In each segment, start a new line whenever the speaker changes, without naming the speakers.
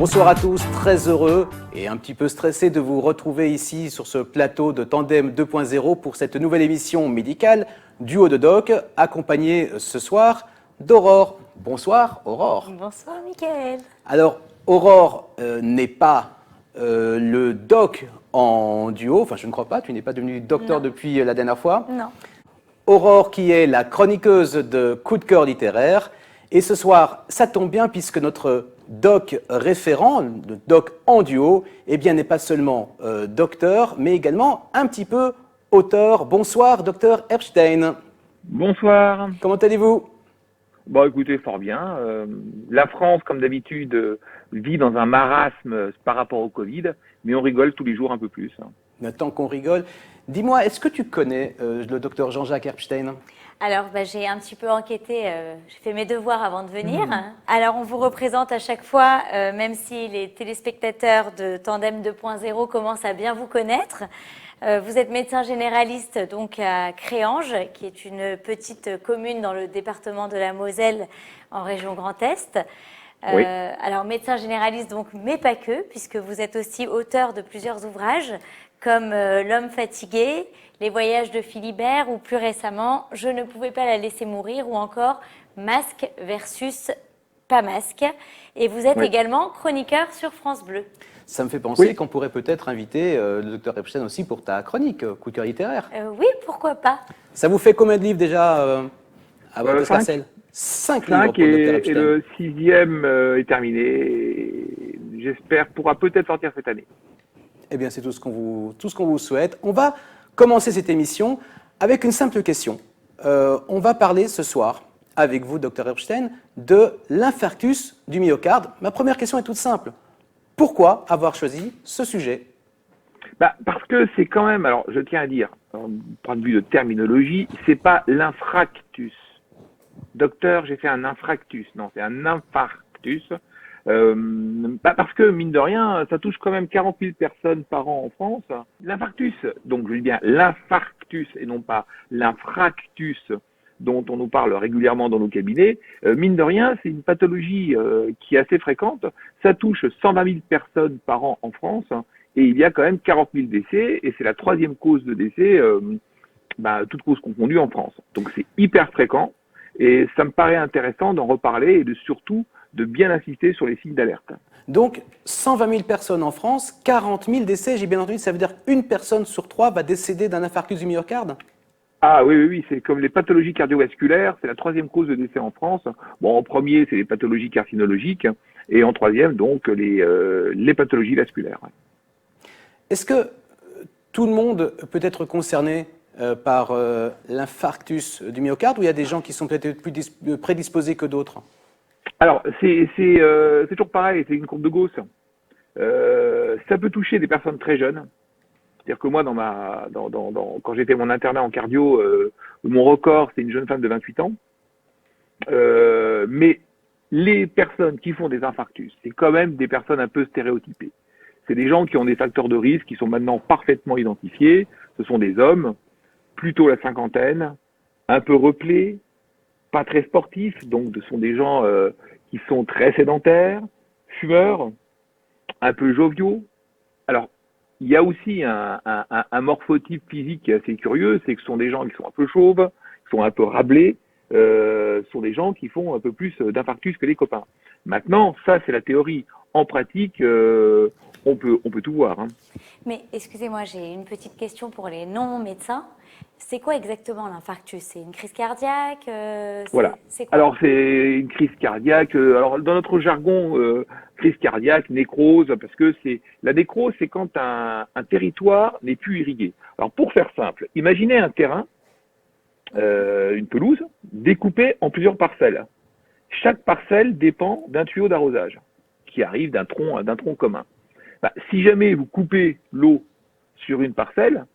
Bonsoir à tous, très heureux et un petit peu stressé de vous retrouver ici sur ce plateau de Tandem 2.0 pour cette nouvelle émission médicale Duo de Doc, accompagné ce soir d'Aurore. Bonsoir Aurore.
Bonsoir Mickaël.
Alors Aurore n'est pas le doc en duo, enfin je ne crois pas, tu n'es pas devenu docteur depuis la dernière fois.
Non.
Aurore qui est la chroniqueuse de Coup de cœur littéraire. Et ce soir, ça tombe bien puisque notre doc référent, le doc en duo, eh bien n'est pas seulement docteur, mais également un petit peu auteur. Bonsoir, docteur Epstein.
Bonsoir.
Comment allez-vous?
Bon, écoutez, fort bien. La France, comme d'habitude, vit dans un marasme par rapport au Covid, mais on rigole tous les jours un peu plus.
Tant qu'on rigole. Dis-moi, est-ce que tu connais le docteur Jean-Jacques Epstein?
Alors, j'ai un petit peu enquêté, j'ai fait mes devoirs avant de venir. Alors, on vous représente à chaque fois, même si les téléspectateurs de Tandem 2.0 commencent à bien vous connaître. Vous êtes médecin généraliste donc à Créange, qui est une petite commune dans le département de la Moselle, en région Grand Est.
Oui.
Alors, médecin généraliste donc, mais pas que, puisque vous êtes aussi auteur de plusieurs ouvrages, comme L'homme fatigué, Les voyages de Philibert, ou plus récemment, Je ne pouvais pas la laisser mourir, ou encore Masque versus pas masque. Et vous êtes également chroniqueur sur France Bleu.
Ça me fait penser qu'on pourrait peut-être inviter le docteur Epstein aussi pour ta chronique, Coup de cœur littéraire.
Oui, pourquoi pas.
Ça vous fait combien de livres déjà à votre escarcelle? 5 livres pour le docteur Epstein.
Et le 6e est terminé. Et j'espère pourra peut-être sortir cette année.
Eh bien, c'est tout ce qu'on vous souhaite. On va commencer cette émission avec une simple question. On va parler ce soir, avec vous, Dr Epstein, de l'infarctus du myocarde. Ma première question est toute simple. Pourquoi avoir choisi ce sujet?
Parce que c'est quand même, alors je tiens à dire, du point de vue de terminologie, c'est pas l'infractus. Docteur, j'ai fait un infractus. Non, c'est un infarctus. Parce que, mine de rien, ça touche quand même 40 000 personnes par an en France. L'infarctus, donc je dis bien l'infarctus et non pas l'infractus dont on nous parle régulièrement dans nos cabinets, mine de rien, c'est une pathologie qui est assez fréquente. Ça touche 120 000 personnes par an en France et il y a quand même 40 000 décès et c'est la 3e cause de décès, toutes causes confondues en France. Donc c'est hyper fréquent et ça me paraît intéressant d'en reparler et surtout de bien insister sur les signes d'alerte.
Donc, 120 000 personnes en France, 40 000 décès, j'ai bien entendu, ça veut dire qu'une personne sur 3 va décéder d'un infarctus du myocarde?
Ah oui, c'est comme les pathologies cardiovasculaires, c'est la 3e cause de décès en France. Bon, en premier, c'est les pathologies carcinologiques, et en 3e, donc, les pathologies vasculaires.
Est-ce que tout le monde peut être concerné par l'infarctus du myocarde, ou il y a des gens qui sont peut-être plus prédisposés que d'autres?
Alors, c'est toujours pareil, c'est une courbe de Gauss. Ça peut toucher des personnes très jeunes. C'est-à-dire que moi, quand j'étais mon internat en cardio, mon record, c'est une jeune femme de 28 ans. Mais les personnes qui font des infarctus, c'est quand même des personnes un peu stéréotypées. C'est des gens qui ont des facteurs de risque qui sont maintenant parfaitement identifiés. Ce sont des hommes, plutôt la cinquantaine, un peu replés, pas très sportifs, donc ce sont des gens qui sont très sédentaires, fumeurs, un peu joviaux. Alors, il y a aussi un morphotype physique qui est assez curieux, c'est que ce sont des gens qui sont un peu chauves, qui sont un peu rablés, ce sont des gens qui font un peu plus d'infarctus que les copains. Maintenant, ça c'est la théorie. En pratique, on peut tout voir. Hein.
Mais excusez-moi, j'ai une petite question pour les non-médecins. C'est quoi exactement l'infarctus? C'est une crise cardiaque?
Voilà.
C'est quoi?
Alors c'est une crise cardiaque. Alors dans notre jargon, crise cardiaque, nécrose, parce que la nécrose, c'est quand un territoire n'est plus irrigué. Alors pour faire simple, imaginez un terrain, une pelouse, découpée en plusieurs parcelles. Chaque parcelle dépend d'un tuyau d'arrosage qui arrive d'un tronc commun. Si jamais vous coupez l'eau sur une parcelle,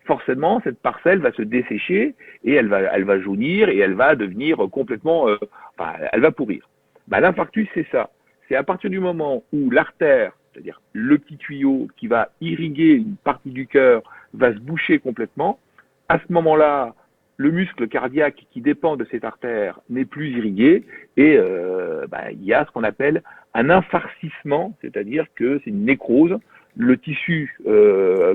forcément, cette parcelle va se dessécher et elle va jaunir et elle va devenir complètement, elle va pourrir. L'infarctus, c'est ça. C'est à partir du moment où l'artère, c'est-à-dire le petit tuyau qui va irriguer une partie du cœur, va se boucher complètement. À ce moment-là, le muscle cardiaque qui dépend de cette artère n'est plus irrigué et il y a ce qu'on appelle un infarcissement, c'est-à-dire que c'est une nécrose, le tissu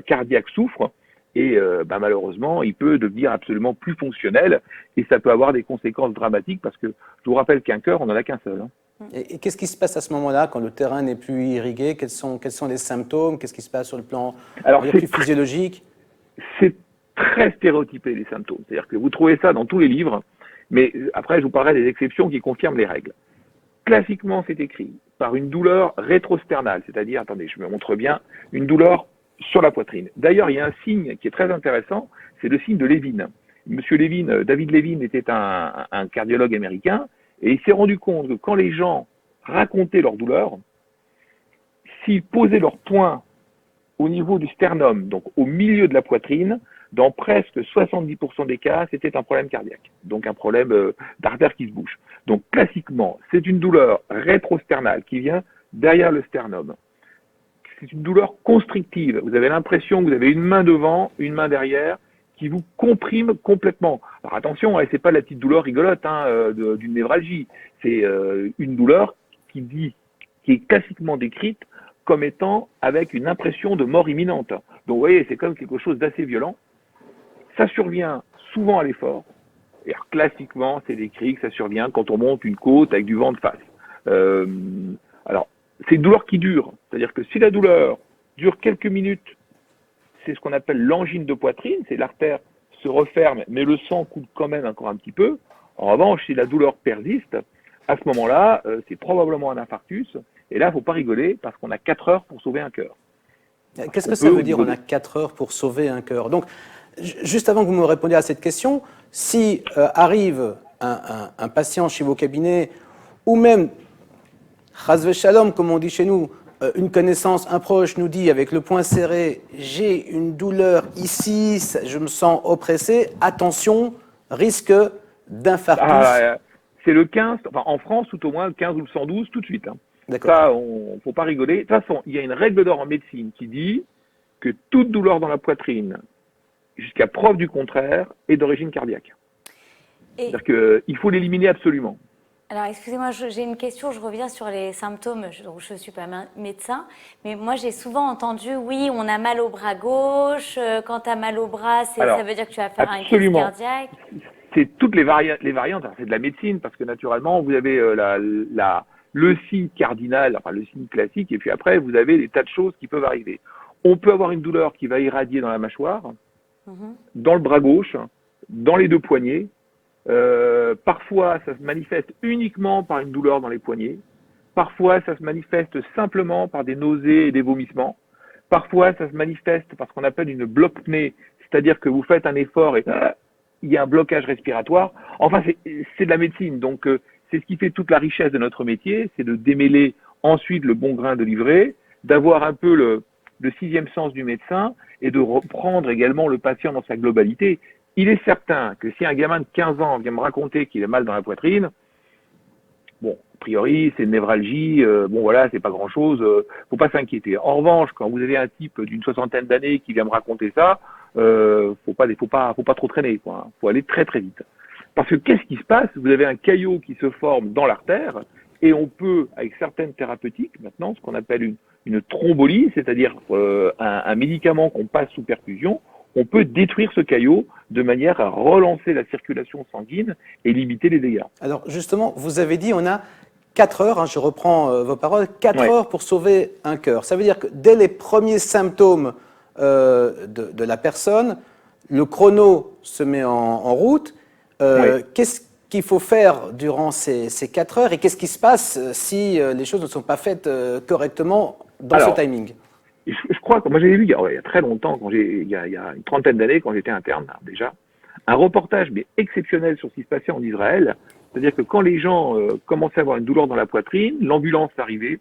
cardiaque souffre et malheureusement il peut devenir absolument plus fonctionnel et ça peut avoir des conséquences dramatiques parce que je vous rappelle qu'un cœur on n'en a qu'un seul.
Et qu'est-ce qui se passe à ce moment-là quand le terrain n'est plus irrigué? Quels sont les symptômes? Qu'est-ce qui se passe sur le plan plus physiologique?
C'est très stéréotypé les symptômes, c'est-à-dire que vous trouvez ça dans tous les livres, mais après je vous parlerai des exceptions qui confirment les règles. Classiquement c'est écrit par une douleur rétrosternale, c'est-à-dire, attendez, je me montre bien, une douleur sur la poitrine. D'ailleurs, il y a un signe qui est très intéressant, c'est le signe de Levin. Monsieur Levin, David Levin était un cardiologue américain, et il s'est rendu compte que quand les gens racontaient leur douleur, s'ils posaient leur poing au niveau du sternum, donc au milieu de la poitrine, dans presque 70% des cas, c'était un problème cardiaque, donc un problème d'artère qui se bouche. Donc classiquement, c'est une douleur rétrosternale qui vient derrière le sternum. C'est une douleur constrictive. Vous avez l'impression que vous avez une main devant, une main derrière, qui vous comprime complètement. Alors attention, c'est pas la petite douleur rigolote d'une névralgie. C'est une douleur qui est classiquement décrite comme étant avec une impression de mort imminente. Donc vous voyez, c'est comme quelque chose d'assez violent. Ça survient souvent à l'effort. Et alors, classiquement, c'est décrit que ça survient quand on monte une côte avec du vent de face. Alors, c'est une douleur qui dure. C'est-à-dire que si la douleur dure quelques minutes, c'est ce qu'on appelle l'angine de poitrine, c'est l'artère se referme, mais le sang coule quand même encore un petit peu. En revanche, si la douleur persiste, à ce moment-là, c'est probablement un infarctus. Et là, il ne faut pas rigoler parce qu'on a 4 heures pour sauver un cœur.
Qu'est-ce que ça veut dire, on a 4 heures pour sauver un cœur? Donc, juste avant que vous me répondiez à cette question, si arrive un patient chez vos cabinets, ou même, chas shalom, comme on dit chez nous, une connaissance, un proche nous dit avec le poing serré, j'ai une douleur ici, je me sens oppressé, attention, risque d'infarctus.
C'est le 15, enfin en France tout au moins le 15 ou le 112 tout de suite.
D'accord.
Ça, on ne faut pas rigoler. De toute façon, il y a une règle d'or en médecine qui dit que toute douleur dans la poitrine, jusqu'à preuve du contraire, est d'origine cardiaque. C'est-à-dire qu'il faut l'éliminer absolument.
Alors, excusez-moi, j'ai une question, je reviens sur les symptômes, je ne suis pas médecin, mais moi j'ai souvent entendu, oui, on a mal au bras gauche, quand tu as mal au bras, ça veut dire que tu vas faire un crise cardiaque.
C'est toutes les variantes, c'est de la médecine, parce que naturellement, vous avez le signe cardinal, enfin le signe classique, et puis après, vous avez des tas de choses qui peuvent arriver. On peut avoir une douleur qui va irradier dans la mâchoire, dans le bras gauche, dans les deux poignets. Parfois, ça se manifeste uniquement par une douleur dans les poignets. Parfois, ça se manifeste simplement par des nausées et des vomissements. Parfois, ça se manifeste par ce qu'on appelle une bloc-pnée, c'est-à-dire que vous faites un effort et il y a un blocage respiratoire. Enfin, c'est de la médecine. Donc, c'est ce qui fait toute la richesse de notre métier, c'est de démêler ensuite le bon grain de livret, d'avoir un peu le sixième sens du médecin et de reprendre également le patient dans sa globalité. Il est certain que si un gamin de 15 ans vient me raconter qu'il a mal dans la poitrine, bon, a priori, c'est une névralgie, c'est pas grand-chose, faut pas s'inquiéter. En revanche, quand vous avez un type d'une 60aine d'années qui vient me raconter ça, faut pas trop traîner, quoi. Faut aller très très vite. Parce que qu'est-ce qui se passe? Vous avez un caillot qui se forme dans l'artère, et on peut, avec certaines thérapeutiques, maintenant, ce qu'on appelle une thrombolie, c'est-à-dire un médicament qu'on passe sous perfusion, on peut détruire ce caillot de manière à relancer la circulation sanguine et limiter les dégâts.
Alors justement, vous avez dit on a 4 heures, je reprends vos paroles, 4 heures pour sauver un cœur. Ça veut dire que dès les premiers symptômes de la personne, le chrono se met en route. Qu'est-ce qu'il faut faire durant ces 4 heures et qu'est-ce qui se passe si les choses ne sont pas faites correctement dans ce timing?
Je crois que moi j'avais vu il y a très longtemps, il y a une 30aine d'années, quand j'étais interne déjà, un reportage mais exceptionnel sur ce qui se passait en Israël. C'est-à-dire que quand les gens commençaient à avoir une douleur dans la poitrine, l'ambulance arrivait,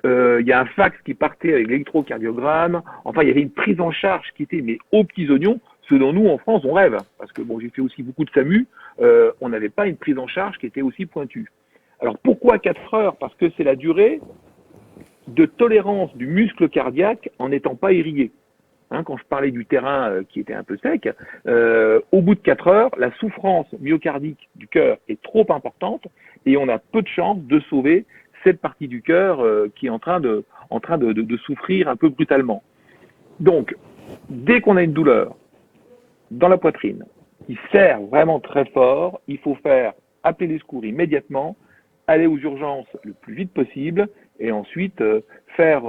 il y a un fax qui partait avec l'électrocardiogramme. Enfin, il y avait une prise en charge qui était mais aux petits oignons, ce dont nous en France on rêve, parce que bon, j'ai fait aussi beaucoup de SAMU, on n'avait pas une prise en charge qui était aussi pointue. Alors pourquoi 4 heures? Parce que c'est la durée de tolérance du muscle cardiaque en n'étant pas irrigué. quand je parlais du terrain qui était un peu sec, au bout de 4 heures, la souffrance myocardique du cœur est trop importante et on a peu de chances de sauver cette partie du cœur qui est en train de souffrir un peu brutalement. Donc, dès qu'on a une douleur dans la poitrine qui serre vraiment très fort, il faut appeler les secours immédiatement, aller aux urgences le plus vite possible et ensuite faire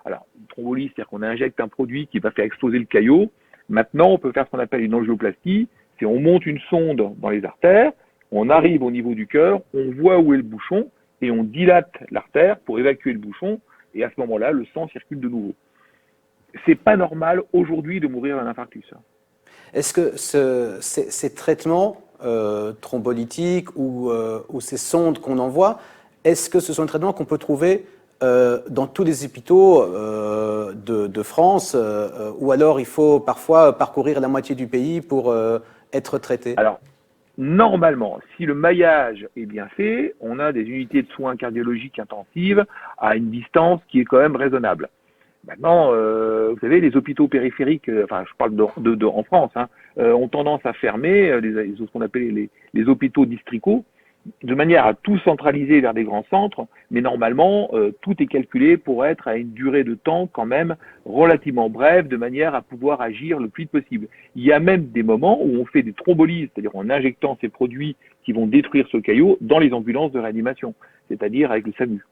alors, une thrombolyse, c'est-à-dire qu'on injecte un produit qui va faire exploser le caillot. Maintenant, on peut faire ce qu'on appelle une angioplastie, c'est on monte une sonde dans les artères, on arrive au niveau du cœur, on voit où est le bouchon et on dilate l'artère pour évacuer le bouchon et à ce moment-là, le sang circule de nouveau. C'est pas normal aujourd'hui de mourir d'un infarctus.
Est-ce que ces traitements thrombolytiques ou ces sondes qu'on envoie, est-ce que ce sont des traitements qu'on peut trouver dans tous les hôpitaux de France ou alors il faut parfois parcourir la moitié du pays pour être traité?
Alors, normalement, si le maillage est bien fait, on a des unités de soins cardiologiques intensives à une distance qui est quand même raisonnable. Maintenant, vous savez, les hôpitaux périphériques, enfin, je parle en France, ont tendance à fermer ce qu'on appelle les hôpitaux districaux, de manière à tout centraliser vers des grands centres, mais normalement, tout est calculé pour être à une durée de temps quand même relativement brève, de manière à pouvoir agir le plus vite possible. Il y a même des moments où on fait des thrombolises, c'est-à-dire en injectant ces produits qui vont détruire ce caillot dans les ambulances de réanimation, c'est-à-dire avec le SAMU.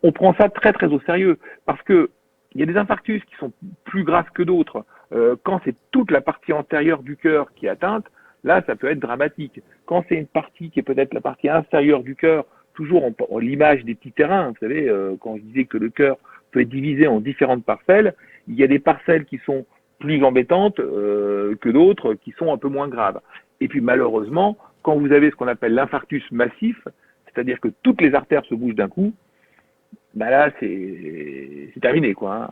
On prend ça très très au sérieux, parce que il y a des infarctus qui sont plus graves que d'autres. Quand c'est toute la partie antérieure du cœur qui est atteinte, là, ça peut être dramatique. Quand c'est une partie qui est peut-être la partie inférieure du cœur, toujours en l'image des petits terrains, vous savez, quand je disais que le cœur peut être divisé en différentes parcelles, il y a des parcelles qui sont plus embêtantes que d'autres qui sont un peu moins graves. Et puis malheureusement, quand vous avez ce qu'on appelle l'infarctus massif, c'est-à-dire que toutes les artères se bougent d'un coup, bah là, c'est terminé, quoi.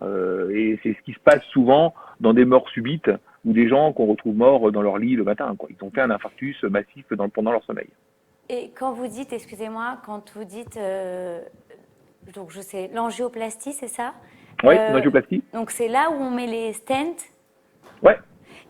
Et c'est ce qui se passe souvent dans des morts subites ou des gens qu'on retrouve morts dans leur lit le matin, quoi. Ils ont fait un infarctus massif pendant leur sommeil.
Et quand vous dites, excusez-moi, quand vous dites, donc je sais, l'angioplastie, c'est ça?
Oui, l'angioplastie.
Donc c'est là où on met les stents?
Ouais.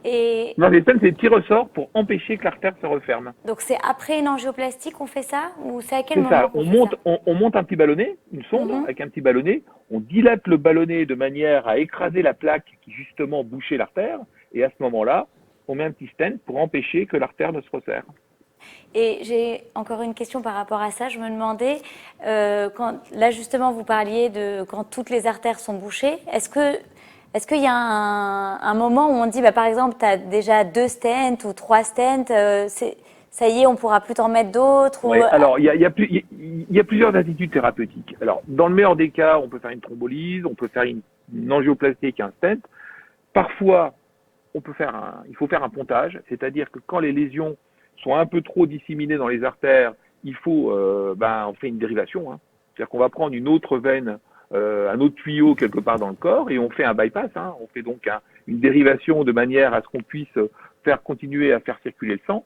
Et
Non, les stents, c'est des petits ressorts pour empêcher que l'artère se referme.
donc c'est après une angioplastie qu'on fait ça? Ou c'est à quel moment
ça.
qu'on fait ça?
On monte un petit ballonnet, une sonde avec un petit ballonnet, on dilate le ballonnet de manière à écraser la plaque qui justement bouchait l'artère, et à ce moment-là, on met un petit stent pour empêcher que l'artère ne se resserre.
Et j'ai encore une question par rapport à ça. Je me demandais, là justement vous parliez de quand toutes les artères sont bouchées, est-ce qu'il y a un moment où on dit, par exemple, tu as déjà 2 stents ou 3 stents, ça y est, on pourra plus t'en mettre d'autres?
Oui, alors il y a plusieurs attitudes thérapeutiques. Alors, dans le meilleur des cas, on peut faire une thrombolyse, on peut faire une angioplastie avec un stent. Parfois, il faut faire un pontage, c'est-à-dire que quand les lésions sont un peu trop disséminées dans les artères, on fait une dérivation. C'est-à-dire qu'on va prendre une autre veine, un autre tuyau quelque part dans le corps et on fait un bypass. On fait donc une dérivation de manière à ce qu'on puisse continuer à faire circuler le sang.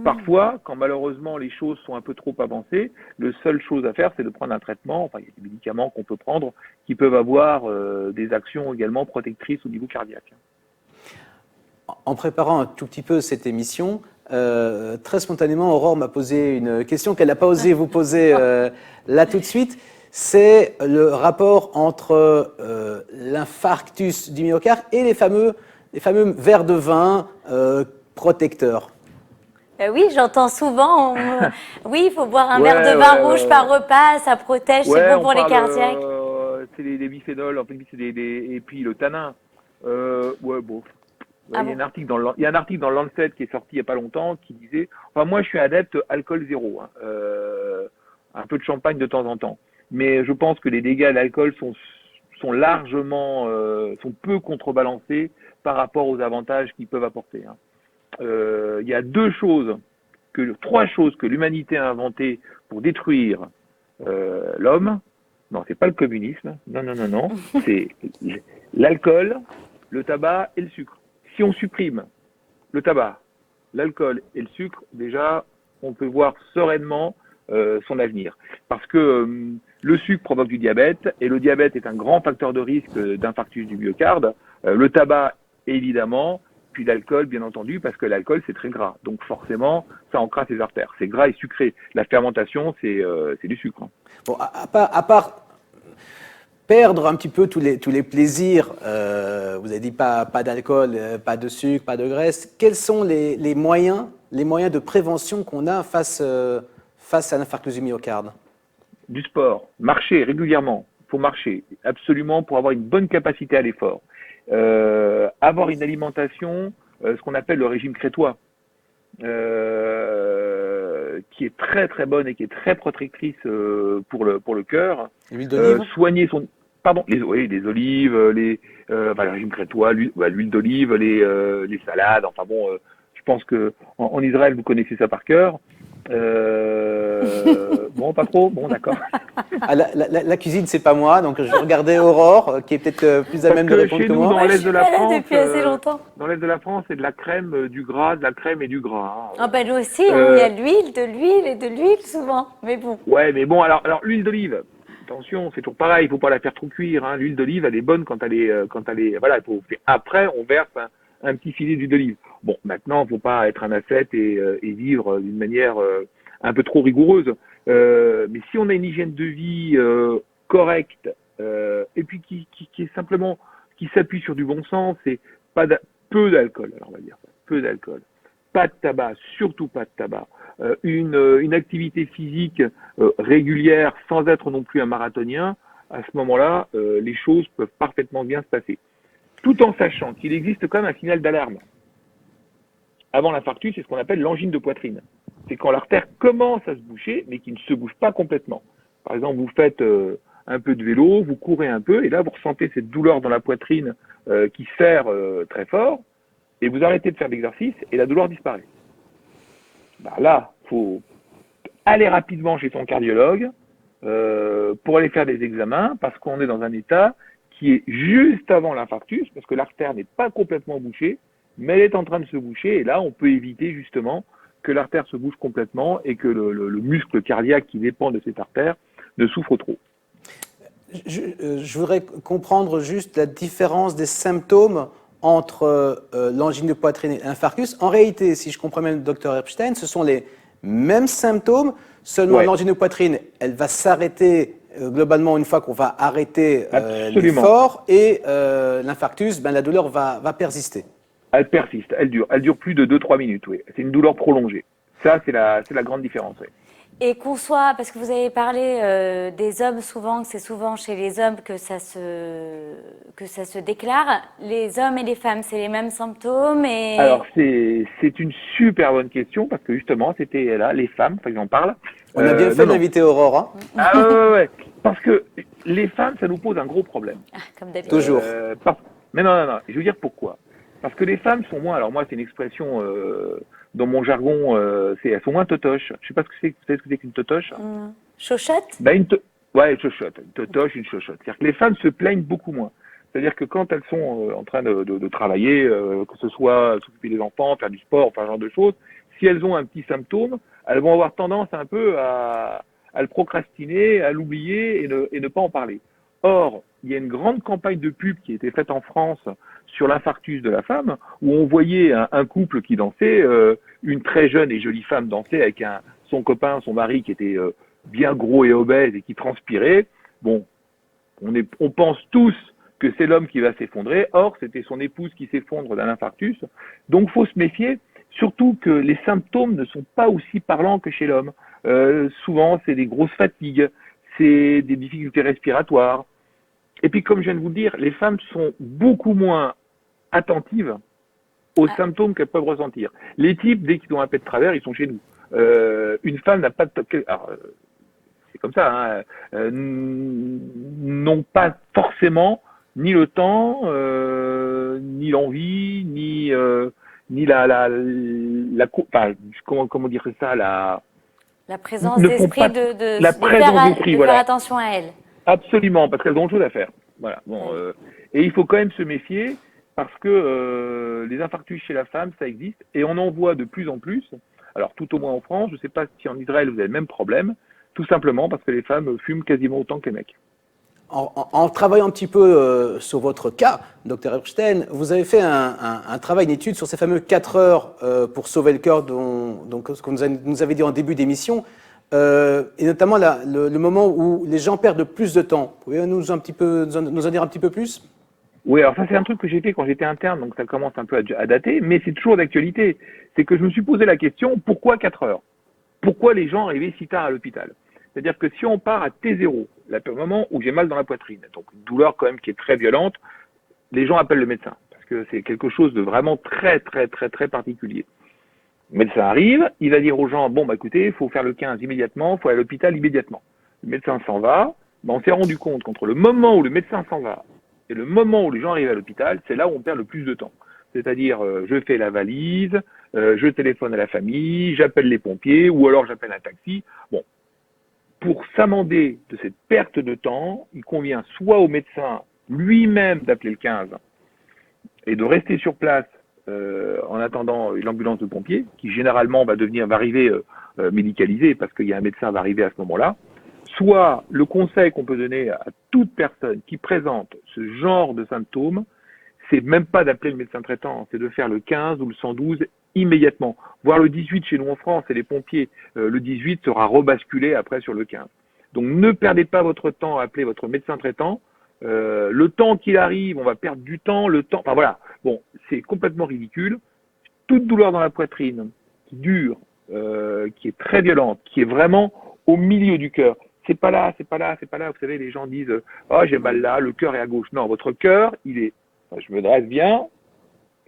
Parfois, quand malheureusement les choses sont un peu trop avancées, la seule chose à faire, c'est de prendre un traitement. Enfin, il y a des médicaments qu'on peut prendre qui peuvent avoir des actions également protectrices au niveau cardiaque.
En préparant un tout petit peu cette émission, très spontanément, Aurore m'a posé une question qu'elle n'a pas osé vous poser là tout de suite. C'est le rapport entre l'infarctus du myocarde et les fameux verres de vin protecteurs.
Oui, j'entends souvent. Oui, il faut boire un verre de vin rouge par repas, ça protège, c'est bon pour les cardiaques.
C'est les biphénols, en fait, et puis le tanin. Bon. Il y a un article dans le Lancet qui est sorti il n'y a pas longtemps qui disait, moi je suis adepte alcool zéro, un peu de champagne de temps en temps, mais je pense que les dégâts de l'alcool sont largement, sont peu contrebalancés par rapport aux avantages qu'ils peuvent apporter. Il y a trois choses que l'humanité a inventées pour détruire l'homme. Non, c'est pas le communisme. Non. C'est l'alcool, le tabac et le sucre. Si on supprime le tabac, l'alcool et le sucre, déjà, on peut voir sereinement son avenir. Parce que le sucre provoque du diabète, et le diabète est un grand facteur de risque d'infarctus du myocarde. Le tabac, évidemment, puis l'alcool, bien entendu, parce que l'alcool, c'est très gras. Donc forcément, ça encrasse les artères. C'est gras et sucré. La fermentation, c'est du sucre.
Bon, à part perdre un petit peu tous les plaisirs, vous avez dit pas d'alcool, pas de sucre, pas de graisse, quels sont les moyens de prévention qu'on a face à l'infarctus du myocarde?
Du sport, marcher régulièrement. Il faut marcher, absolument, pour avoir une bonne capacité à l'effort. Avoir une alimentation, ce qu'on appelle le régime crétois, qui est très très bonne et qui est très protectrice pour le cœur.
L'huile d'olive
Soigner son... Pardon, les olives, le régime crétois, l'huile d'olive, les salades, enfin bon, je pense que en Israël, vous connaissez ça par cœur. Bon, pas trop, bon, d'accord.
Ah, la cuisine, c'est pas moi, donc je regardais Aurore, qui est peut-être plus à même de répondre
chez
que
nous,
moi.
dans l'est de la France,
depuis assez longtemps.
dans l'est de la France, c'est de la crème, du gras, de la crème et du gras.
Ah ben nous aussi, il y a de l'huile et de l'huile souvent, mais bon.
Ouais, mais bon, alors l'huile d'olive. Attention, c'est toujours pareil, il faut pas la faire trop cuire. Hein. L'huile d'olive, elle est bonne quand elle est, voilà. Après, on verse un petit filet d'huile d'olive. Bon, maintenant, il faut pas être un ascète et vivre d'une manière un peu trop rigoureuse. Mais si on a une hygiène de vie correcte et puis qui est simplement qui s'appuie sur du bon sens, c'est peu d'alcool. Alors on va dire peu d'alcool, pas de tabac, surtout pas de tabac. Une activité physique régulière sans être non plus un marathonien, à ce moment-là, les choses peuvent parfaitement bien se passer. Tout en sachant qu'il existe quand même un signal d'alarme. Avant l'infarctus, c'est ce qu'on appelle l'angine de poitrine. C'est quand l'artère commence à se boucher, mais qui ne se bouge pas complètement. Par exemple, vous faites un peu de vélo, vous courez un peu, et là, vous ressentez cette douleur dans la poitrine qui serre très fort, et vous arrêtez de faire l'exercice, et la douleur disparaît. Là, il faut aller rapidement chez son cardiologue pour aller faire des examens, parce qu'on est dans un état qui est juste avant l'infarctus, parce que l'artère n'est pas complètement bouchée, mais elle est en train de se boucher, et là, on peut éviter justement que l'artère se bouche complètement et que le muscle cardiaque qui dépend de cette artère ne souffre trop.
Je voudrais comprendre juste la différence des symptômes entre l'angine de poitrine et l'infarctus. En réalité, si je comprends bien le docteur Epstein, ce sont les mêmes symptômes, seulement l'angine de poitrine, elle va s'arrêter globalement une fois qu'on va arrêter l'effort, et l'infarctus, la douleur va persister.
Elle persiste, elle dure plus de 2-3 minutes, oui. C'est une douleur prolongée. Ça, c'est la grande différence, oui.
Et qu'on soit, parce que vous avez parlé des hommes souvent, que c'est souvent chez les hommes que ça se déclare. Les hommes et les femmes, c'est les mêmes symptômes et...
Alors, c'est une super bonne question, parce que justement, c'était là, les femmes, enfin, j'en parle.
On a bien fait d'inviter Aurore. Hein.
Ah ouais. Parce que les femmes, ça nous pose un gros problème.
Comme d'habitude.
Toujours.
Mais non, je vais vous dire pourquoi. Parce que les femmes sont moins, alors moi c'est une expression dans mon jargon, elles sont moins totoches. Je sais pas ce que c'est, vous savez ce que c'est qu'une totoche?
Chochotte?
Ouais, une chochotte, une totoche, une chochotte. C'est-à-dire que les femmes se plaignent beaucoup moins. C'est-à-dire que quand elles sont en train de travailler, que ce soit s'occuper des enfants, faire du sport, enfin ce genre de choses, si elles ont un petit symptôme, elles vont avoir tendance un peu à le procrastiner, à l'oublier et ne pas en parler. Or, il y a une grande campagne de pub qui a été faite en France sur l'infarctus de la femme, où on voyait un couple qui dansait, une très jeune et jolie femme dansait avec son copain, son mari qui était bien gros et obèse et qui transpirait. Bon, on pense tous que c'est l'homme qui va s'effondrer. Or, c'était son épouse qui s'effondre d'un infarctus. Donc, faut se méfier, surtout que les symptômes ne sont pas aussi parlants que chez l'homme. Souvent, c'est des grosses fatigues, c'est des difficultés respiratoires. Et puis, comme je viens de vous le dire, les femmes sont beaucoup moins attentives aux symptômes qu'elles peuvent ressentir. Les types, dès qu'ils ont un pet de travers, ils sont chez nous. Une femme n'a pas de... c'est comme ça, hein, n'ont pas forcément ni le temps, ni l'envie, ni comment dire ça,
la présence d'esprit de faire attention à elle.
Absolument, parce qu'elles ont autre chose à faire. Voilà. Bon, et il faut quand même se méfier parce que les infarctus chez la femme, ça existe et on en voit de plus en plus. Alors, tout au moins en France, je ne sais pas si en Israël vous avez le même problème, tout simplement parce que les femmes fument quasiment autant que les mecs.
En travaillant un petit peu sur votre cas, Dr Epstein, vous avez fait un travail, une étude sur ces fameux 4 heures pour sauver le cœur, donc, ce que vous nous avez dit en début d'émission, et notamment le moment où les gens perdent plus de temps. Pouvez-vous nous en dire un petit peu plus?
Oui, alors ça c'est un truc que j'ai fait quand j'étais interne, donc ça commence un peu à dater, mais c'est toujours d'actualité. C'est que je me suis posé la question, pourquoi 4 heures? Pourquoi les gens arrivaient si tard à l'hôpital? C'est-à-dire que si on part à T0, le moment où j'ai mal dans la poitrine, donc une douleur quand même qui est très violente, les gens appellent le médecin, parce que c'est quelque chose de vraiment très particulier. Le médecin arrive, il va dire aux gens, bon bah écoutez, il faut faire le 15 immédiatement, il faut aller à l'hôpital immédiatement. Le médecin s'en va, on s'est rendu compte qu'entre le moment où le médecin s'en va et le moment où les gens arrivent à l'hôpital, c'est là où on perd le plus de temps. C'est-à-dire, je fais la valise, je téléphone à la famille, j'appelle les pompiers, ou alors j'appelle un taxi. Bon, pour s'amender de cette perte de temps, il convient soit au médecin lui-même d'appeler le 15 et de rester sur place en attendant l'ambulance de pompiers, qui généralement va arriver médicalisée parce qu'il y a un médecin qui va arriver à ce moment-là. Soit le conseil qu'on peut donner à toute personne qui présente ce genre de symptômes, c'est même pas d'appeler le médecin traitant, c'est de faire le 15 ou le 112 immédiatement. Voire le 18 chez nous en France, et les pompiers, le 18 sera rebasculé après sur le 15. Donc ne perdez pas votre temps à appeler votre médecin traitant. Le temps qu'il arrive, on va perdre du temps, enfin voilà. Bon, c'est complètement ridicule. Toute douleur dans la poitrine qui dure, qui est très violente, qui est vraiment au milieu du cœur. C'est pas là. Vous savez, les gens disent oh, j'ai mal là, le cœur est à gauche. Non, votre cœur, je me dresse bien,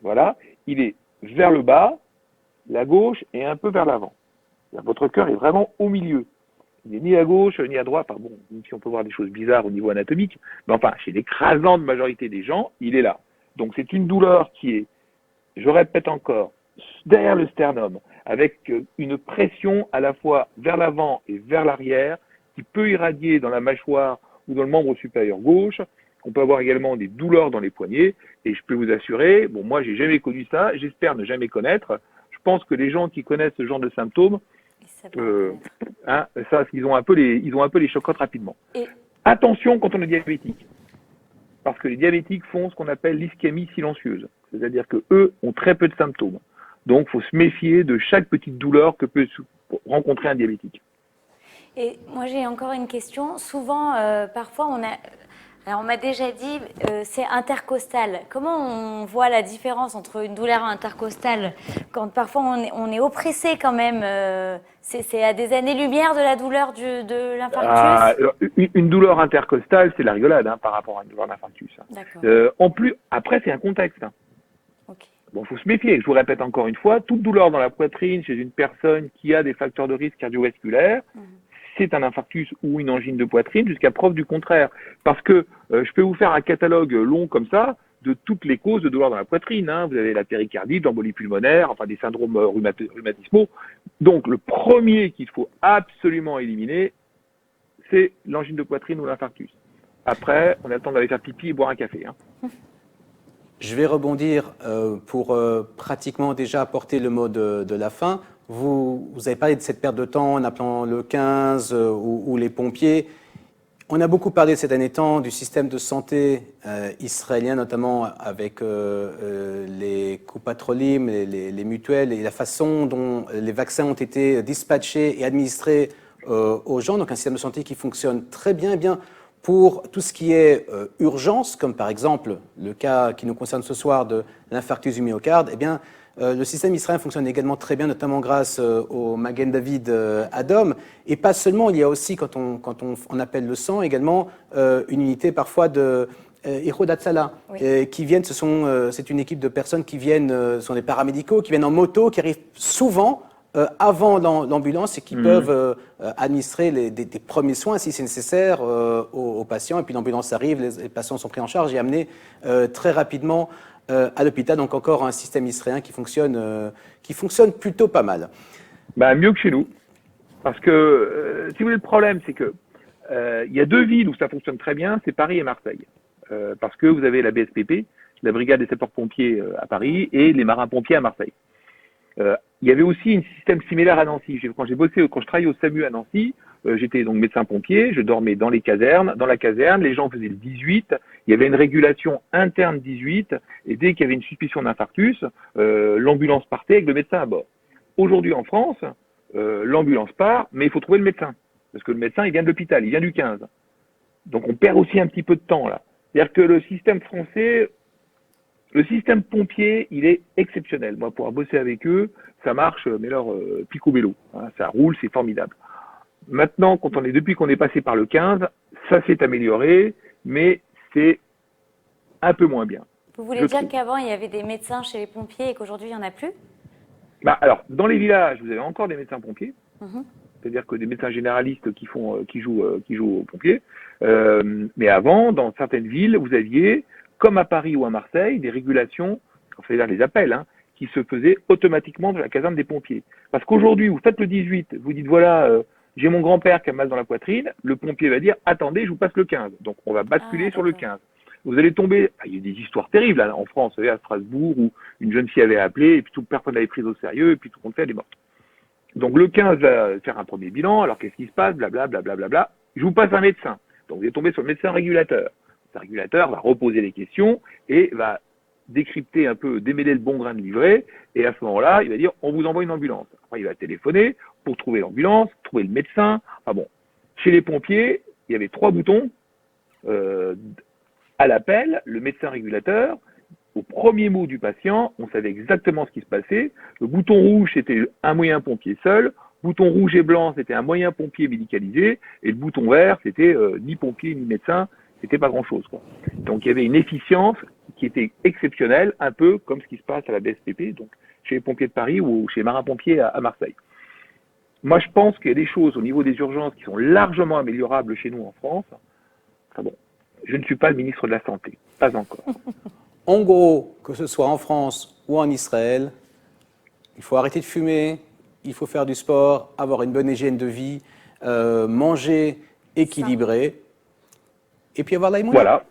voilà, il est vers le bas, la gauche et un peu vers l'avant. Votre cœur est vraiment au milieu. Il n'est ni à gauche, ni à droite. Enfin bon, même si on peut voir des choses bizarres au niveau anatomique, mais enfin, chez l'écrasante majorité des gens, il est là. Donc c'est une douleur qui est, je répète encore, derrière le sternum, avec une pression à la fois vers l'avant et vers l'arrière, qui peut irradier dans la mâchoire ou dans le membre supérieur gauche. On peut avoir également des douleurs dans les poignets, et je peux vous assurer, bon, moi j'ai jamais connu ça, j'espère ne jamais connaître. Je pense que les gens qui connaissent ce genre de symptômes, ils ont un peu les chocottes rapidement. Et... Attention quand on est diabétique, parce que les diabétiques font ce qu'on appelle l'ischémie silencieuse, c'est-à-dire que eux ont très peu de symptômes. Donc, il faut se méfier de chaque petite douleur que peut rencontrer un diabétique.
Et moi, j'ai encore une question. Souvent, parfois, on m'a déjà dit, c'est intercostal. Comment on voit la différence entre une douleur intercostale quand parfois on est oppressé quand même c'est à des années-lumière de la douleur de l'infarctus
Une douleur intercostale, c'est la rigolade par rapport à une douleur d'infarctus. En plus, après, c'est un contexte.
Okay.
Bon, il faut se méfier. Je vous répète encore une fois, toute douleur dans la poitrine chez une personne qui a des facteurs de risque cardiovasculaires, c'est un infarctus ou une angine de poitrine jusqu'à preuve du contraire. Parce que je peux vous faire un catalogue long comme ça de toutes les causes de douleur dans la poitrine. Vous avez la péricardite, l'embolie pulmonaire, enfin des syndromes rhumatismaux. Donc le premier qu'il faut absolument éliminer, c'est l'angine de poitrine ou l'infarctus. Après, on a le temps d'aller faire pipi et boire un café.
Je vais rebondir pour pratiquement déjà apporter le mot de la fin. Vous avez parlé de cette perte de temps en appelant le 15 ou les pompiers. On a beaucoup parlé ces derniers temps du système de santé israélien, notamment avec les Coupat-Cholim, les mutuelles, et la façon dont les vaccins ont été dispatchés et administrés aux gens. Donc un système de santé qui fonctionne très bien. Eh bien, pour tout ce qui est urgence, comme par exemple le cas qui nous concerne ce soir de l'infarctus du myocarde, eh bien, le système israélien fonctionne également très bien, notamment grâce au Magen David Adom. Et pas seulement, il y a aussi, quand on appelle le sang, également une unité parfois de Ichod Hatzala, qui viennent, c'est une équipe de personnes qui viennent, ce sont des paramédicaux, qui viennent en moto, qui arrivent souvent avant l'ambulance et qui peuvent administrer des premiers soins si c'est nécessaire aux patients. Et puis l'ambulance arrive, les patients sont pris en charge et amenés très rapidement à l'hôpital. Donc encore un système israélien qui fonctionne plutôt pas mal.
Mieux que chez nous. Parce que, si vous voulez, le problème, c'est que il y a deux villes où ça fonctionne très bien, c'est Paris et Marseille. Parce que vous avez la BSPP, la Brigade des sapeurs-pompiers à Paris, et les marins-pompiers à Marseille. Il y avait aussi un système similaire à Nancy. Quand je travaillais au SAMU à Nancy, j'étais donc médecin-pompier, je dormais dans les casernes. Dans la caserne, les gens faisaient le 18. Il y avait une régulation interne 18. Et dès qu'il y avait une suspicion d'infarctus, l'ambulance partait avec le médecin à bord. Aujourd'hui en France, l'ambulance part, mais il faut trouver le médecin. Parce que le médecin, il vient de l'hôpital, il vient du 15. Donc on perd aussi un petit peu de temps là. C'est-à-dire que le système français, le système pompier, il est exceptionnel. Moi, pour bosser avec eux, ça marche, mais alors, picobello. Hein, ça roule, c'est formidable. Maintenant, depuis qu'on est passé par le 15, ça s'est amélioré, mais c'est un peu moins bien.
Vous voulez dire qu'avant, il y avait des médecins chez les pompiers et qu'aujourd'hui, il n'y en a plus?
Alors, dans les villages, vous avez encore des médecins pompiers. C'est-à-dire que des médecins généralistes qui jouent aux pompiers. Mais avant, dans certaines villes, vous aviez, comme à Paris ou à Marseille, des régulations, c'est-à-dire les appels, hein, qui se faisaient automatiquement de la caserne des pompiers. Parce qu'aujourd'hui, vous faites le 18, vous dites voilà, j'ai mon grand-père qui a mal dans la poitrine, le pompier va dire attendez, je vous passe le 15. Donc on va basculer sur le 15. Vous allez tomber, il y a des histoires terribles là, en France, vous savez, à Strasbourg, où une jeune fille avait appelé, et puis personne l'avait prise au sérieux, et puis tout le monde fait, elle est morte. Donc le 15 va faire un premier bilan, alors qu'est-ce qui se passe, blablabla, blablabla. Je vous passe un médecin. Donc vous êtes tombé sur le médecin régulateur. Le régulateur va reposer les questions et va décrypter un peu, démêler le bon grain de livret, et à ce moment-là, il va dire on vous envoie une ambulance. Après, il va téléphoner pour trouver l'ambulance, trouver le médecin. Enfin bon, chez les pompiers, il y avait 3 boutons. À l'appel, le médecin régulateur, au premier mot du patient, on savait exactement ce qui se passait. Le bouton rouge, c'était un moyen pompier seul. Bouton rouge et blanc, c'était un moyen pompier médicalisé. Et le bouton vert, c'était ni pompier ni médecin. C'était pas grand-chose, quoi. Donc il y avait une efficience qui était exceptionnelle, un peu comme ce qui se passe à la BSPP, donc chez les pompiers de Paris ou chez les marins-pompiers à Marseille. Moi, je pense qu'il y a des choses au niveau des urgences qui sont largement améliorables chez nous en France. Enfin bon, je ne suis pas le ministre de la Santé, pas encore.
En gros, que ce soit en France ou en Israël, il faut arrêter de fumer, il faut faire du sport, avoir une bonne hygiène de vie, manger équilibré, et puis avoir l'aïmouna.
Voilà.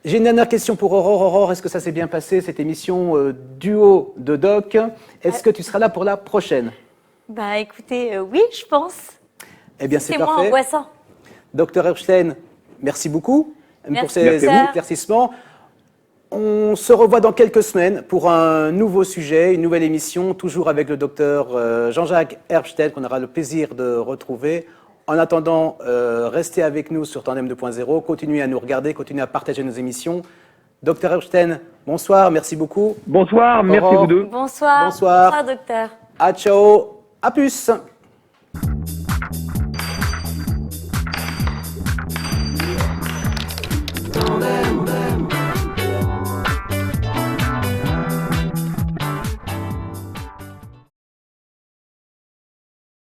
J'ai une dernière question pour Aurore. Aurore, est-ce que ça s'est bien passé, cette émission duo de doc? Est-ce que tu seras là pour la prochaine?
Bah écoutez, oui, je pense.
Eh bien, c'est
moi
parfait.
angoissant.
Docteur Epstein, merci beaucoup pour
Merci,
ces
docteur.
éclaircissements. On se revoit dans quelques semaines pour un nouveau sujet, une nouvelle émission, toujours avec le docteur Jean-Jacques Herbstein, qu'on aura le plaisir de retrouver. En attendant, restez avec nous sur Tandem 2.0, continuez à nous regarder, continuez à partager nos émissions. Docteur Herbstein, bonsoir, merci beaucoup.
Bonsoir, merci
Aurore.
vous deux.
Bonsoir.
Bonsoir.
Bonsoir, docteur.
À ciao, à plus.